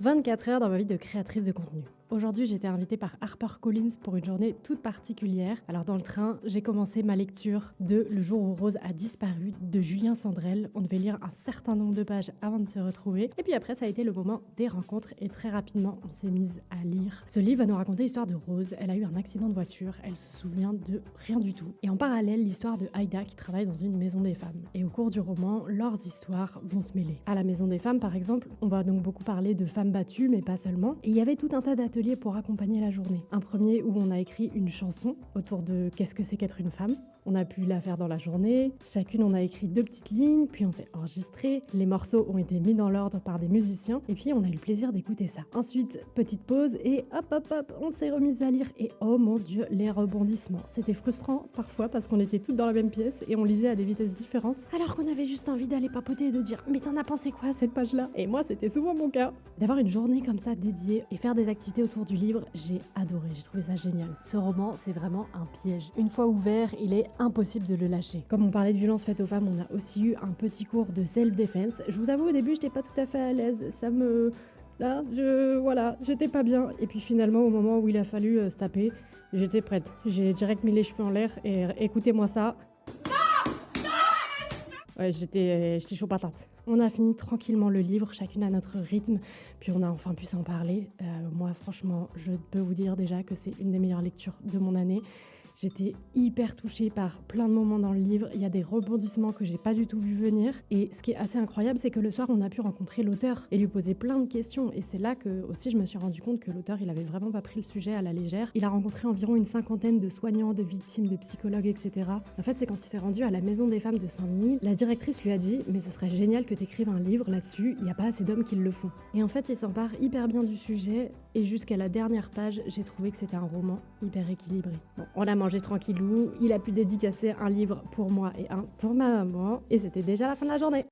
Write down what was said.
24 heures dans ma vie de créatrice de contenu. Aujourd'hui, j'étais invitée par HarperCollins pour une journée toute particulière. Alors dans le train, j'ai commencé ma lecture de Le jour où Rose a disparu de Julien Sandrel. On devait lire un certain nombre de pages avant de se retrouver. Et puis après, ça a été le moment des rencontres et très rapidement, on s'est mise à lire. Ce livre va nous raconter l'histoire de Rose. Elle a eu un accident de voiture, elle se souvient de rien du tout. Et en parallèle, l'histoire de Aïda qui travaille dans une maison des femmes. Et au cours du roman, leurs histoires vont se mêler. À la maison des femmes, par exemple, on va donc beaucoup parler de femmes battues, mais pas seulement. Et il y avait tout un tas d'ateliers pour accompagner la journée. Un premier où on a écrit une chanson autour de qu'est-ce que c'est qu'être une femme. On a pu la faire dans la journée. Chacune, on a écrit 2 petites lignes, puis on s'est enregistré. Les morceaux ont été mis dans l'ordre par des musiciens, et puis on a eu le plaisir d'écouter ça. Ensuite, petite pause, et hop, on s'est remise à lire. Et oh mon Dieu, les rebondissements. C'était frustrant parfois parce qu'on était toutes dans la même pièce et on lisait à des vitesses différentes, alors qu'on avait juste envie d'aller papoter et de dire « Mais t'en as pensé quoi à cette page-là ?» Et moi, c'était souvent mon cas. D'avoir une journée comme ça dédiée et faire des activités autour du livre, j'ai adoré, j'ai trouvé ça génial. Ce roman, c'est vraiment un piège. Une fois ouvert, il est impossible de le lâcher. Comme on parlait de violence faite aux femmes, on a aussi eu un petit cours de self-defense. Je vous avoue, au début, j'étais pas tout à fait à l'aise. Là, j'étais pas bien. Et puis finalement, au moment où il a fallu se taper, j'étais prête. J'ai direct mis les cheveux en l'air et écoutez-moi ça. Ouais, j'étais chaud patate. On a fini tranquillement le livre, chacune à notre rythme, puis on a enfin pu s'en parler. Moi, franchement, je peux vous dire déjà que c'est une des meilleures lectures de mon année. J'étais hyper touchée par plein de moments dans le livre. Il y a des rebondissements que j'ai pas du tout vu venir. Et ce qui est assez incroyable, c'est que le soir, on a pu rencontrer l'auteur et lui poser plein de questions. Et c'est là que aussi je me suis rendu compte que l'auteur, il avait vraiment pas pris le sujet à la légère. Il a rencontré environ une 50aine de soignants, de victimes, de psychologues, etc. En fait, c'est quand il s'est rendu à la Maison des Femmes de Saint-Denis, la directrice lui a dit « Mais ce serait génial que t'écrives un livre là-dessus, il n'y a pas assez d'hommes qui le font. » Et en fait, il s'empare hyper bien du sujet. Et jusqu'à la dernière page, j'ai trouvé que c'était un roman hyper équilibré. Bon, on a mangé tranquillou, il a pu dédicacer un livre pour moi et un pour ma maman, et c'était déjà la fin de la journée.